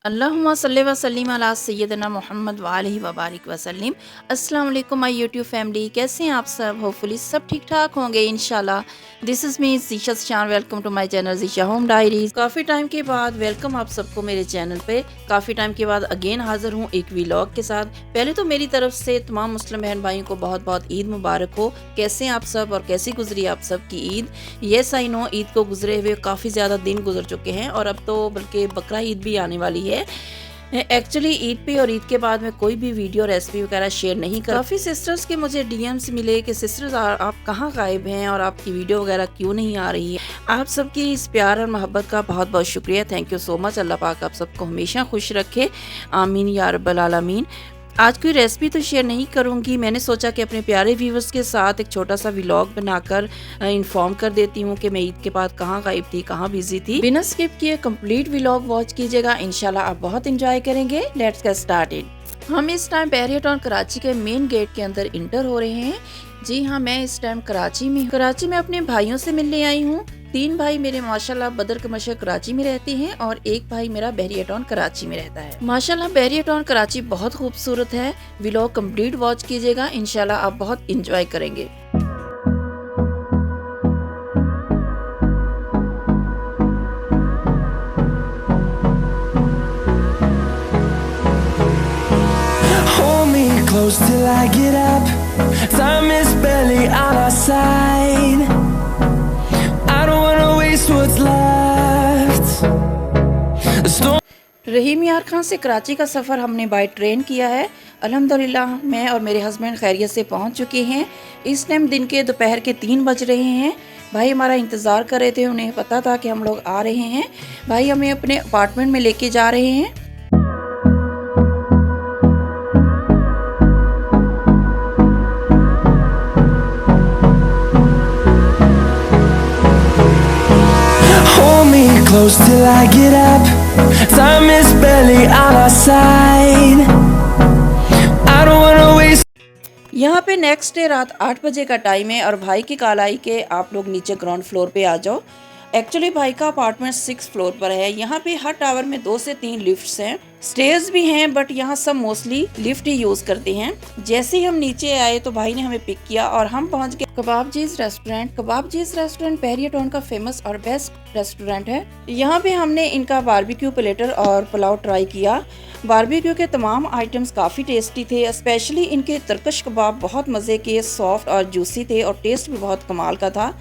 अल्लाहुम्मा सल्ली व सल्लिम अला सय्यदना मोहम्मद व आलिहि व बारिक वसल्लम। अस्सलाम वालेकुम माय यूट्यूब फैमिली, कैसे हैं आप सब? होपफुली सब ठीक ठाक होंगे इंशाल्लाह। This is me Zeesha Shan, welcome to my channel Zeesha home diaries. काफ़ी टाइम के बाद वेलकम आप सबको मेरे चैनल पे। काफ़ी टाइम के बाद अगेन हाज़िर हूँ एक व्लॉग के साथ। पहले तो मेरी तरफ से तमाम मुस्लिम बहन भाइयों को बहुत बहुत ईद मुबारक हो। कैसे हैं आप सब और कैसी गुजरी आप सब की Eid? Yes I know, Eid को गुजरे हुए काफ़ी ज़्यादा दिन गुजर चुके हैं और अब तो बल्कि बकरा ईद भी आने वाली है। एक्चुअली ईद पे और ईद के बाद में कोई भी वीडियो रेसिपी वगैरह शेयर नहीं कर। काफ़ी सिस्टर्स के मुझे डीएम्स मिले कि सिस्टर्स आप कहाँ गायब हैं और आपकी वीडियो वगैरह क्यों नहीं आ रही है। आप सबकी इस प्यार और मोहब्बत का बहुत बहुत शुक्रिया, थैंक यू सो मच। अल्लाह पाक आप सबको हमेशा खुश रखे, आमीन या रब्बल आलमीन। आज कोई रेसिपी तो शेयर नहीं करूंगी, मैंने सोचा कि अपने प्यारे व्यूवर्स के साथ एक छोटा सा व्लॉग बनाकर इन्फॉर्म कर देती हूँ कि मैं ईद के बाद कहाँ गायब थी, कहाँ बिजी थी। बिना स्किप किए कंप्लीट व्लॉग वॉच कीजिएगा, इंशाल्लाह आप बहुत इंजॉय करेंगे। Let's get started. हम इस टाइम बैरियर टाउन कराची के मेन गेट के अंदर इंटर हो रहे हैं। जी हाँ, मैं इस टाइम कराची में अपने भाइयों से मिलने आई हूँ। 3 भाई मेरे माशाल्लाह बदर के मशर कराची में रहते हैं और एक भाई मेरा बैरियर टाउन कराची में रहता है। माशाल्लाह बैरियर टाउन कराची बहुत खूबसूरत है। व्लॉग कंप्लीट वॉच कीजिएगा, इंशाल्लाह आप बहुत इंजॉय करेंगे। Hold me close till I get up. Time is barely on our side. I don't wanna waste what's left. The storm. रहीम यार खान से कराची का सफ़र हमने बाय ट्रेन किया है। अल्हम्दुलिल्लाह मैं और मेरे हस्बैंड खैरियत से पहुंच चुके हैं। इस टाइम दिन के दोपहर के 3 बज रहे हैं। भाई हमारा इंतज़ार कर रहे थे, उन्हें पता था कि हम लोग आ रहे हैं। भाई हमें अपने अपार्टमेंट में लेके जा रहे हैं। Hold me close till I get up. Time is barely on our side. I don't wanna waste. यहाँ पे नेक्स्ट डे रात 8 बजे का टाइम है और भाई की कॉल आई कि आप लोग नीचे ग्राउंड फ्लोर पे आ जाओ। एक्चुअली भाई का अपार्टमेंट 6 फ्लोर पर है। यहाँ पे हर टावर में 2 से 3 लिफ्ट्स हैं, स्टेयर्स भी हैं, बट यहाँ सब मोस्टली लिफ्ट ही यूज करते हैं। जैसे ही हम नीचे आए तो भाई ने हमें पिक किया और हम पहुँच गए कबाबजीज रेस्टोरेंट। कबाबजीज रेस्टोरेंट बैरियर टाउन का फेमस और बेस्ट रेस्टोरेंट है। यहाँ पे हमने इनका बारबेक्यू प्लेटर और पुलाव ट्राई किया। बारबेक्यू के तमाम आइटम्स काफ़ी टेस्टी थे, स्पेशली इनके तरकश कबाब बहुत मज़े के, सॉफ्ट और जूसी थे और टेस्ट भी बहुत कमाल का था।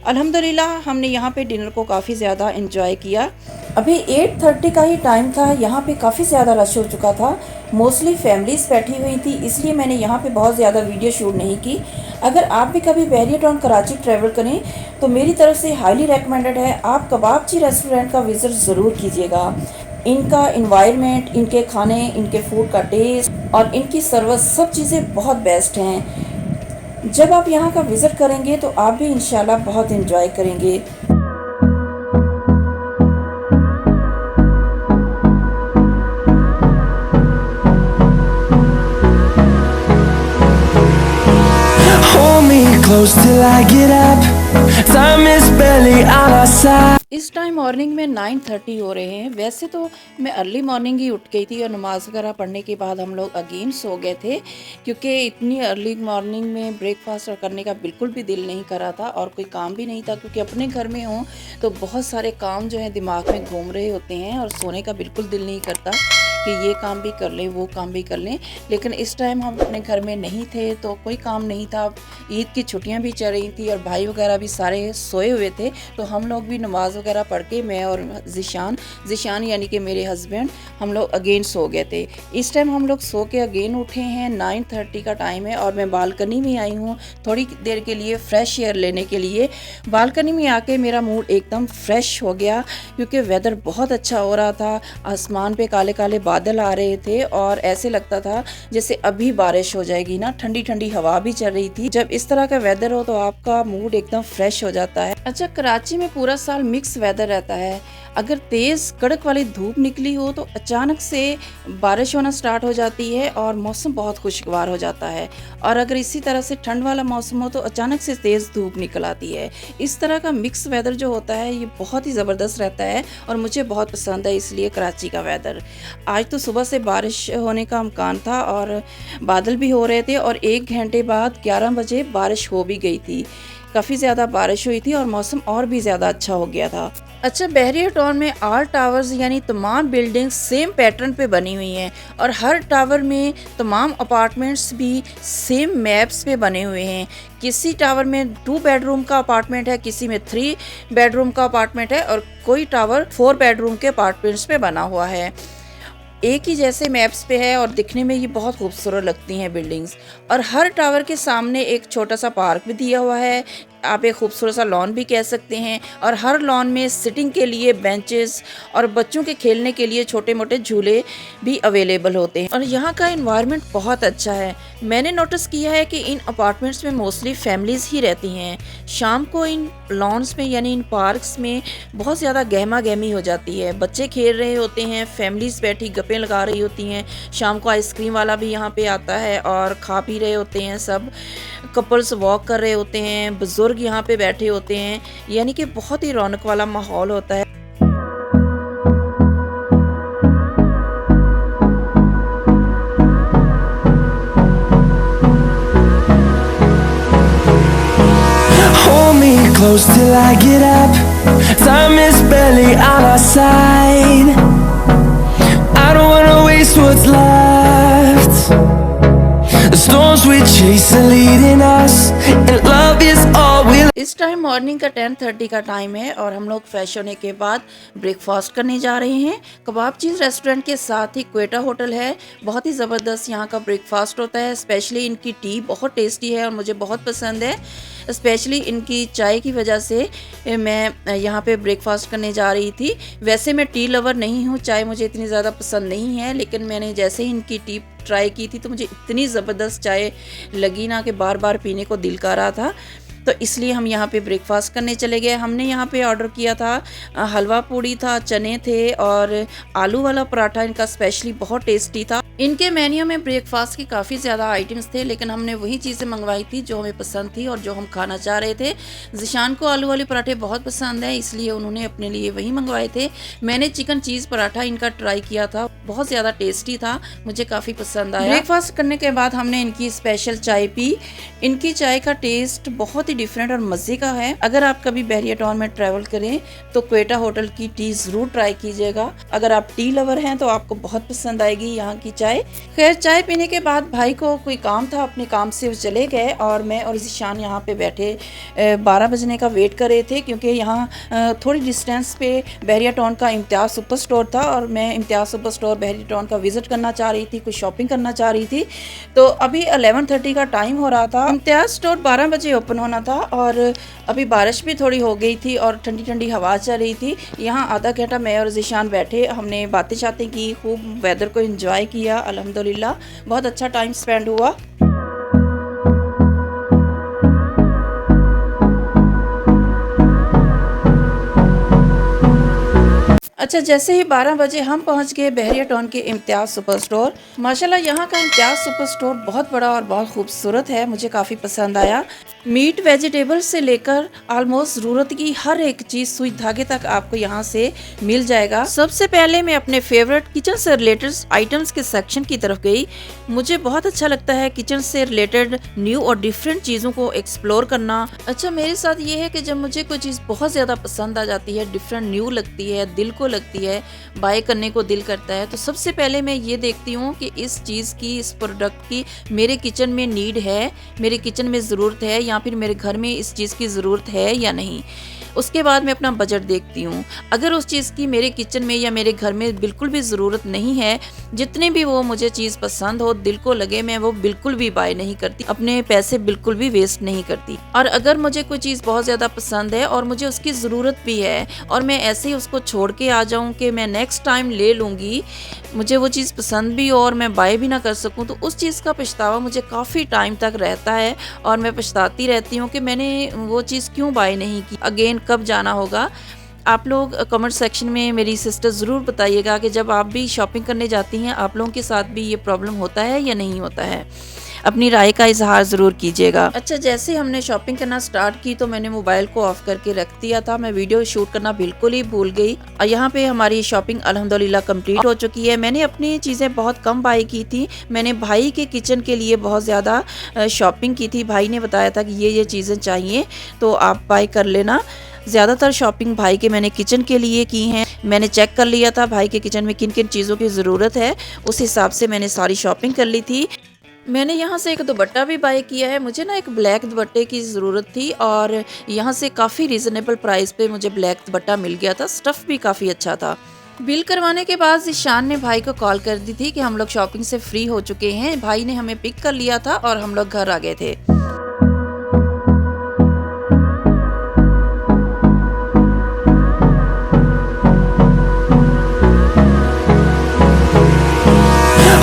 अल्हम्दुलिल्लाह हमने यहाँ पे डिनर को काफ़ी ज़्यादा एंजॉय किया। अभी 8:30 का ही टाइम था। यहाँ पे काफ़ी ज़्यादा रश हो चुका था, मोस्टली फैमिलीज बैठी हुई थी, इसलिए मैंने यहाँ पे बहुत ज़्यादा वीडियो शूट नहीं की। अगर आप भी कभी बैरियर टाउन कराची ट्रैवल करें तो मेरी तरफ से हाईली रिकमेंडेड है, आप कबाबची रेस्टोरेंट का विज़िट ज़रूर कीजिएगा। इनका इन्वायरमेंट, इनके खाने, इनके फूड का टेस्ट और इनकी सर्विस सब चीज़ें बहुत बेस्ट हैं। जब आप यहाँ का विज़िट करेंगे तो आप भी इंशाल्लाह बहुत एंजॉय करेंगे। Hold me close till I get up. Time is barely on our side. इस टाइम मॉर्निंग में 9:30 हो रहे हैं। वैसे तो मैं अर्ली मॉर्निंग ही उठ गई थी और नमाज वगैरह पढ़ने के बाद हम लोग अगेन सो गए थे, क्योंकि इतनी अर्ली मॉर्निंग में ब्रेकफास्ट करने का बिल्कुल भी दिल नहीं कर रहा था और कोई काम भी नहीं था, क्योंकि अपने घर में हूँ तो बहुत सारे काम जो है दिमाग में घूम रहे होते हैं और सोने का बिल्कुल दिल नहीं करता कि ये काम भी कर लें, वो काम भी कर लें। लेकिन इस टाइम हम अपने घर में नहीं थे तो कोई काम नहीं था। ईद की छुट्टियां भी चल रही थी और भाई वगैरह भी सारे सोए हुए थे, तो हम लोग भी नमाज वगैरह पढ़ के, मैं और ज़िशान यानी कि मेरे हस्बैंड, हम लोग अगेन सो गए थे। इस टाइम हम लोग सो के अगेन उठे हैं। 9:30 का टाइम है और मैं बालकनी में आई हूँ थोड़ी देर के लिए फ्रेश एयर लेने के लिए। बालकनी में आके मेरा मूड एकदम फ्रेश हो गया, क्योंकि वेदर बहुत अच्छा हो रहा था। आसमान पे काले काले बादल आ रहे थे और ऐसे लगता था जैसे अभी बारिश हो जाएगी ना। ठंडी ठंडी हवा भी चल रही थी। जब इस तरह का वेदर हो तो आपका मूड एकदम फ्रेश हो जाता है। अच्छा, कराची में पूरा साल मिक्स वेदर रहता है। अगर तेज़ कड़क वाली धूप निकली हो तो अचानक से बारिश होना स्टार्ट हो जाती है और मौसम बहुत खुशगवार हो जाता है। और अगर इसी तरह से ठंड वाला मौसम हो तो अचानक से तेज़ धूप निकल आती है। इस तरह का मिक्स वेदर जो होता है ये बहुत ही ज़बरदस्त रहता है और मुझे बहुत पसंद है, इसलिए कराची का वेदर। आज तो सुबह से बारिश होने का इम्कान था और बादल भी हो रहे थे और 1 घंटे बाद 11 बजे बारिश हो भी गई थी। काफ़ी ज़्यादा बारिश हुई थी और मौसम और भी ज़्यादा अच्छा हो गया था। अच्छा, बहरिया टाउन में ऑल टावर्स यानी तमाम बिल्डिंग्स सेम पैटर्न पे बनी हुई हैं और हर टावर में तमाम अपार्टमेंट्स भी सेम मैप्स पे बने हुए हैं। किसी टावर में 2 बेडरूम का अपार्टमेंट है, किसी में 3 बेडरूम का अपार्टमेंट है और कोई टावर 4 बेडरूम के अपार्टमेंट्स पे बना हुआ है। एक ही जैसे मैप्स पे है और दिखने में ये बहुत खूबसूरत लगती हैं बिल्डिंग्स। और हर टावर के सामने एक छोटा सा पार्क भी दिया हुआ है, आप एक खूबसूरत सा लॉन भी कह सकते हैं। और हर लॉन में सिटिंग के लिए बेंचेस और बच्चों के खेलने के लिए छोटे मोटे झूले भी अवेलेबल होते हैं। और यहाँ का एनवायरनमेंट बहुत अच्छा है। मैंने नोटिस किया है कि इन अपार्टमेंट्स में मोस्टली फैमिलीज़ ही रहती हैं। शाम को इन लॉन्स में यानी इन पार्क्स में बहुत ज़्यादा गहमा गहमी हो जाती है। बच्चे खेल रहे होते हैं, फैमिलीज़ बैठी गप्पें लगा रही होती हैं। शाम को आइसक्रीम वाला भी यहाँ पे आता है और खा पी रहे होते हैं सब। कपल्स वॉक कर रहे होते हैं, बुजुर्ग यहाँ पे बैठे होते हैं, यानी कि बहुत ही रौनक वाला माहौल होता है। Hold me close till I get up. Time is barely on our side. I don't wanna waste what's left. The storms we chase are leading us, and love is all we'll. इस time morning का 10:30 का time है और हम लोग fresh होने के बाद ब्रेकफास्ट करने जा रहे हैं। कबाब चीज़ रेस्टोरेंट के साथ ही क्वेटा होटल है। बहुत ही ज़बरदस्त यहाँ का ब्रेकफास्ट होता है। स्पेशली इनकी टी बहुत टेस्टी है और मुझे बहुत पसंद है। स्पेशली इनकी चाय की वजह से मैं यहाँ पे ब्रेकफास्ट करने जा रही थी। वैसे मैं टी लवर नहीं हूँ, चाय मुझे इतनी ज़्यादा पसंद नहीं है, लेकिन मैंने जैसे ही इनकी टी ट्राई की थी तो मुझे इतनी ज़बरदस्त चाय लगी ना कि बार बार पीने को दिल कर रहा था। तो इसलिए हम यहाँ पे ब्रेकफास्ट करने चले गए। हमने यहाँ पे ऑर्डर किया था, हलवा पूड़ी था, चने थे और आलू वाला पराठा इनका स्पेशली बहुत टेस्टी था। इनके मेन्यू में ब्रेकफास्ट की काफ़ी ज़्यादा आइटम्स थे, लेकिन हमने वही चीज़ें मंगवाई थी जो हमें पसंद थी और जो हम खाना चाह रहे थे। ज़िशान को आलू वाले पराठे बहुत पसंद है, इसलिए उन्होंने अपने लिए वही मंगवाए थे। मैंने चिकन चीज़ पराठा इनका ट्राई किया था, बहुत ज़्यादा टेस्टी था, मुझे काफ़ी पसंद आया। ब्रेकफास्ट करने के बाद हमने इनकी स्पेशल चाय पी। इनकी चाय का टेस्ट बहुत ही डिफरेंट और मज़े का है। अगर आप कभी बहरिया टाउन में ट्रैवल करें तो क्वेटा होटल की टी ज़रूर ट्राई कीजिएगा। अगर आप टी लवर हैं तो आपको बहुत पसंद आएगी यहाँ की चाय। खैर, चाय पीने के बाद भाई को कोई काम था, अपने काम से वो चले गए और मैं और ज़िशान यहाँ पे बैठे 12 बजने का वेट कर रहे थे, क्योंकि यहाँ थोड़ी डिस्टेंस पे बहरिया टाउन का इम्तियाज़ सुपर स्टोर था और मैं इम्तियाज़ सुपर स्टोर बहरिया टाउन का विज़िट करना चाह रही थी, कुछ शॉपिंग करना चाह रही थी। तो अभी 11:30 का टाइम हो रहा था। इम्तियाज़ स्टोर 12 बजे ओपन होना था और अभी बारिश भी थोड़ी हो गई थी और ठंडी ठंडी हवा चल रही थी। यहाँ आधा घंटा मैं और ज़िशान बैठे, हमने बातें शातें की, खूब वेदर को एंजॉय किया। अल्हम्दुलिल्लाह बहुत अच्छा टाइम स्पेंड हुआ। अच्छा, जैसे ही 12 बजे हम पहुंच गए बहरिया टाउन के इम्तियाज़ सुपर स्टोर। माशाल्लाह यहाँ का इम्तियाज़ सुपर स्टोर बहुत बड़ा और बहुत खूबसूरत है, मुझे काफ़ी पसंद आया। मीट वेजिटेबल से लेकर ऑलमोस्ट ज़रूरत की हर एक चीज़ सुई धागे तक आपको यहाँ से मिल जाएगा। सबसे पहले मैं अपने फेवरेट किचन से रिलेटेड आइटम्स के सेक्शन की तरफ गई। मुझे बहुत अच्छा लगता है किचन से रिलेटेड न्यू और डिफरेंट चीज़ों को एक्सप्लोर करना। अच्छा, मेरे साथ ये है कि जब मुझे कोई चीज़ बहुत ज़्यादा पसंद आ जाती है, डिफरेंट न्यू लगती है, दिल को लगती है, बाय करने को दिल करता है, तो सबसे पहले मैं ये देखती हूँ कि इस चीज़ की, इस प्रोडक्ट की मेरे किचन में नीड है, मेरे किचन में ज़रूरत है या फिर मेरे घर में इस चीज़ की ज़रूरत है या नहीं। उसके बाद मैं अपना बजट देखती हूँ। अगर उस चीज़ की मेरे किचन में या मेरे घर में बिल्कुल भी ज़रूरत नहीं है, जितने भी वो मुझे चीज़ पसंद हो, दिल को लगे, मैं वो बिल्कुल भी बाय नहीं करती, अपने पैसे बिल्कुल भी वेस्ट नहीं करती। और अगर मुझे कोई चीज़ बहुत ज़्यादा पसंद है और मुझे उसकी ज़रूरत भी है और मैं ऐसे ही उसको छोड़ के आ जाऊँ कि मैं नेक्स्ट टाइम ले लूँगी, मुझे वो चीज़ पसंद भी हो और मैं बाय भी ना कर सकूं, तो उस चीज़ का पछतावा मुझे काफ़ी टाइम तक रहता है और मैं पछताती रहती हूँ कि मैंने वो चीज़ क्यों बाय नहीं की। अगेन कब जाना होगा। आप लोग कमेंट सेक्शन में मेरी सिस्टर ज़रूर बताइएगा कि जब आप भी शॉपिंग करने जाती हैं, आप लोगों के साथ भी ये प्रॉब्लम होता है या नहीं होता है। अपनी राय का इजहार ज़रूर कीजिएगा। अच्छा, जैसे हमने शॉपिंग करना स्टार्ट की तो मैंने मोबाइल को ऑफ करके रख दिया था। मैं वीडियो शूट करना बिल्कुल ही भूल गई। यहाँ पे हमारी शॉपिंग अल्हम्दुलिल्लाह कंप्लीट हो चुकी है। मैंने अपनी चीज़ें बहुत कम बाय की थी। मैंने भाई के किचन के लिए बहुत ज़्यादा शॉपिंग की थी। भाई ने बताया था कि ये चीज़ें चाहिए तो आप बाय कर लेना। ज़्यादातर शॉपिंग भाई के मैंने किचन के लिए की हैं। मैंने चेक कर लिया था भाई के किचन में किन किन चीज़ों की ज़रूरत है, उस हिसाब से मैंने सारी शॉपिंग कर ली थी। मैंने यहाँ से एक दुपट्टा भी बाय किया है। मुझे ना एक ब्लैक दुपट्टे की ज़रूरत थी और यहाँ से काफ़ी रीज़नेबल प्राइस पे मुझे ब्लैक दुपट्टा मिल गया था। स्टफ़ भी काफ़ी अच्छा था। बिल करवाने के बाद ज़ीशान ने भाई को कॉल कर दी थी कि हम लोग शॉपिंग से फ्री हो चुके हैं। भाई ने हमें पिक कर लिया था और हम लोग घर आ गए थे।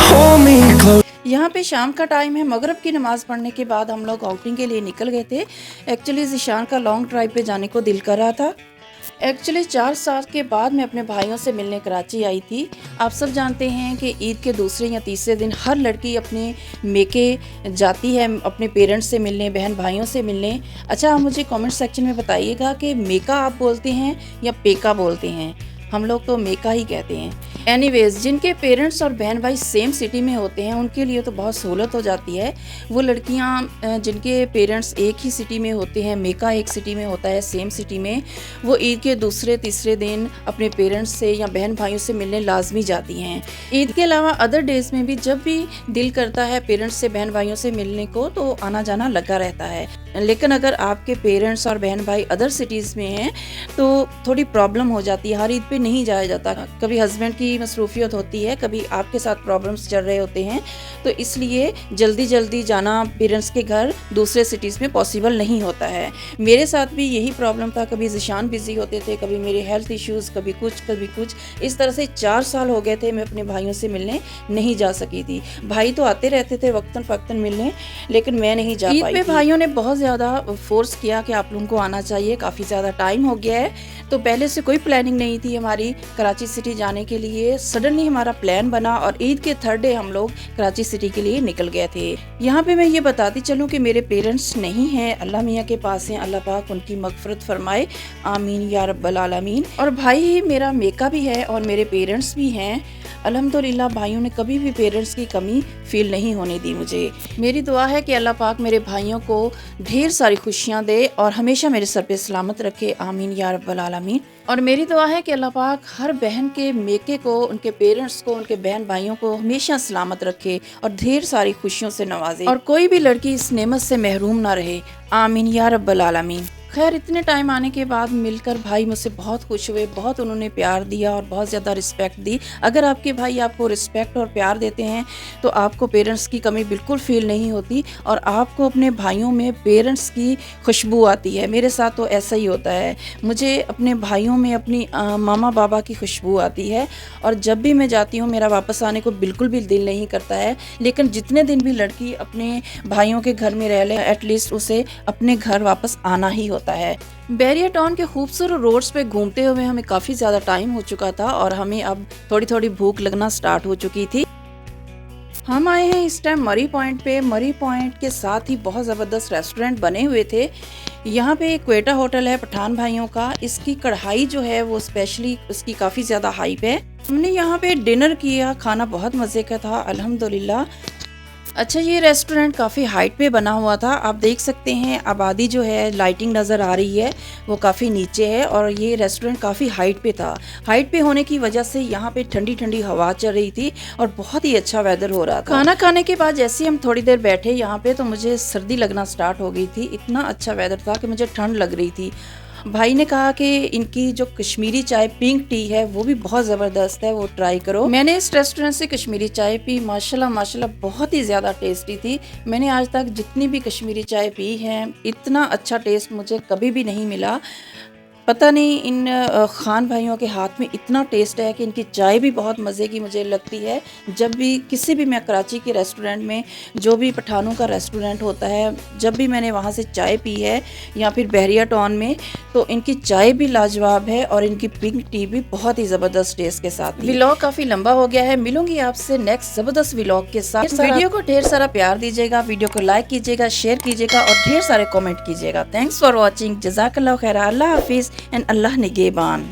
Hold me close. यहाँ पे शाम का टाइम है। मगरिब की नमाज़ पढ़ने के बाद हम लोग आउटिंग के लिए निकल गए थे। एक्चुअली ज़ीशान का लॉन्ग ड्राइव पे जाने को दिल कर रहा था। एक्चुअली 4 साल के बाद मैं अपने भाइयों से मिलने कराची आई थी। आप सब जानते हैं कि ईद के दूसरे या तीसरे दिन हर लड़की अपने मेके जाती है अपने पेरेंट्स से मिलने, बहन भाइयों से मिलने। अच्छा, आप मुझे कमेंट सेक्शन में बताइएगा कि मेका आप बोलते हैं या पेका बोलते हैं। हम लोग तो मेका ही कहते हैं। एनीवेज, जिनके पेरेंट्स और बहन भाई सेम सिटी में होते हैं उनके लिए तो बहुत सहूलत हो जाती है। वो लड़कियां जिनके पेरेंट्स एक ही सिटी में होते हैं, मेका एक सिटी में होता है, सेम सिटी में, वो ईद के दूसरे तीसरे दिन अपने पेरेंट्स से या बहन भाइयों से मिलने लाजमी जाती हैं। ईद के अलावा अदर डेज़ में भी जब भी दिल करता है पेरेंट्स से बहन भाइयों से मिलने को तो आना जाना लगा रहता है। लेकिन अगर आपके पेरेंट्स और बहन भाई अदर सिटीज़ में हैं तो थोड़ी प्रॉब्लम हो जाती है। हर ईद पे नहीं जाया जाता। कभी हस्बैंड की मसरूफियत होती है, कभी आपके साथ प्रॉब्लम्स चल रहे होते हैं, तो इसलिए जल्दी जल्दी जाना पेरेंट्स के घर दूसरे सिटीज़ में पॉसिबल नहीं होता है। मेरे साथ भी यही प्रॉब्लम था। कभी ज़ीशान बिज़ी होते थे, कभी मेरे हेल्थ इश्यूज़, कभी कुछ। इस तरह से 4 साल हो गए थे मैं अपने भाइयों से मिलने नहीं जा सकी थी। भाई तो आते रहते थे वक्तन फ़क्तन मिलने, लेकिन मैं नहीं जा पाई। ईद पे भाइयों ने बहुत ज़्यादा फोर्स किया कि आप लोगों को आना चाहिए, काफ़ी ज़्यादा टाइम हो गया है। तो पहले से कोई प्लानिंग नहीं थी हमारी कराची सिटी जाने के लिए। सडनली हमारा प्लान बना और ईद के थर्ड डे हम लोग कराची सिटी के लिए निकल गए थे। यहाँ पे मैं ये बताती चलूँ कि मेरे पेरेंट्स नहीं हैं, अल्लाह मियाँ के पास हैं। अल्लाह पाक उनकी मगफरत फरमाए, आमीन या रब्बल आलमीन। और भाई ही मेरा मेका भी है और मेरे पेरेंट्स भी हैं। अल्हम्दुलिल्लाह भाइयों ने कभी भी पेरेंट्स की कमी फील नहीं होने दी मुझे। मेरी दुआ है कि अल्लाह पाक मेरे भाइयों को ढेर सारी खुशियाँ दे और हमेशा मेरे सर पे सलामत रखे, आमीन या रब्बल आलमीन। और मेरी दुआ है कि अल्लाह पाक हर बहन के मेके को, उनके पेरेंट्स को, उनके बहन भाइयों को हमेशा सलामत रखे और ढेर सारी खुशियों से नवाजे और कोई भी लड़की इस नेमत से महरूम ना रहे, आमीन या रब्बल आलमीन। खैर, इतने टाइम आने के बाद मिलकर भाई मुझसे बहुत खुश हुए, बहुत उन्होंने प्यार दिया और बहुत ज़्यादा रिस्पेक्ट दी। अगर आपके भाई आपको रिस्पेक्ट और प्यार देते हैं तो आपको पेरेंट्स की कमी बिल्कुल फील नहीं होती और आपको अपने भाइयों में पेरेंट्स की खुशबू आती है। मेरे साथ तो ऐसा ही होता है। मुझे अपने भाइयों में अपनी मामा बाबा की खुशबू आती है और जब भी मैं जाती हूँ मेरा वापस आने को बिल्कुल भी दिल नहीं करता है। लेकिन जितने दिन भी लड़की अपने भाइयों के घर में रह ले, एटलीस्ट उसे अपने घर वापस आना ही होता है। बैरियर टाउन के खूबसूरत रोड्स पे घूमते हुए हमें काफ़ी ज़्यादा टाइम हो चुका था और हमें अब थोड़ी थोड़ी भूख लगना स्टार्ट हो चुकी थी। हम आए हैं इस टाइम मरी पॉइंट पे। मरी पॉइंट के साथ ही बहुत ज़बरदस्त रेस्टोरेंट बने हुए थे। यहाँ पे एक क्वेटा होटल है पठान भाइयों का। इसकी कढ़ाई जो है वो स्पेशली उसकी काफ़ी ज़्यादा हाइप है। हमने यहाँ पे डिनर किया, खाना बहुत मज़े का था अल्हम्दुलिल्लाह। अच्छा, ये रेस्टोरेंट काफ़ी हाइट पे बना हुआ था। आप देख सकते हैं आबादी जो है, लाइटिंग नज़र आ रही है, वो काफ़ी नीचे है और ये रेस्टोरेंट काफ़ी हाइट पे था। हाइट पे होने की वजह से यहाँ पे ठंडी ठंडी हवा चल रही थी और बहुत ही अच्छा वेदर हो रहा था। खाना खाने के बाद जैसे हम थोड़ी देर बैठे यहाँ पे तो मुझे सर्दी लगना स्टार्ट हो गई थी। इतना अच्छा वेदर था कि मुझे ठंड लग रही थी। भाई ने कहा कि इनकी जो कश्मीरी चाय पिंक टी है वो भी बहुत ज़बरदस्त है, वो ट्राई करो। मैंने इस रेस्टोरेंट से कश्मीरी चाय पी, माशाल्लाह बहुत ही ज़्यादा टेस्टी थी। मैंने आज तक जितनी भी कश्मीरी चाय पी है इतना अच्छा टेस्ट मुझे कभी भी नहीं मिला। पता नहीं इन खान भाइयों के हाथ में इतना टेस्ट है कि इनकी चाय भी बहुत मज़े की मुझे लगती है। जब भी किसी भी मैं कराची के रेस्टोरेंट में, जो भी पठानों का रेस्टोरेंट होता है, जब भी मैंने वहाँ से चाय पी है या फिर बहरिया टाउन में, तो इनकी चाय भी लाजवाब है और इनकी पिंक टी भी बहुत ही ज़बरदस्त टेस्ट के साथ। व्लॉग काफ़ी लंबा हो गया है, मिलूंगी आपसे नेक्स्ट ज़बरदस्त व्लॉग के साथ। वीडियो को ढेर सारा प्यार दीजिएगा, वीडियो को लाइक कीजिएगा, शेयर कीजिएगा और ढेर सारे कमेंट कीजिएगा। Thanks for watching. जज़ाकल्लाह खैर। अल्लाह हाफिज़ एंड अल्लाह निगेबान।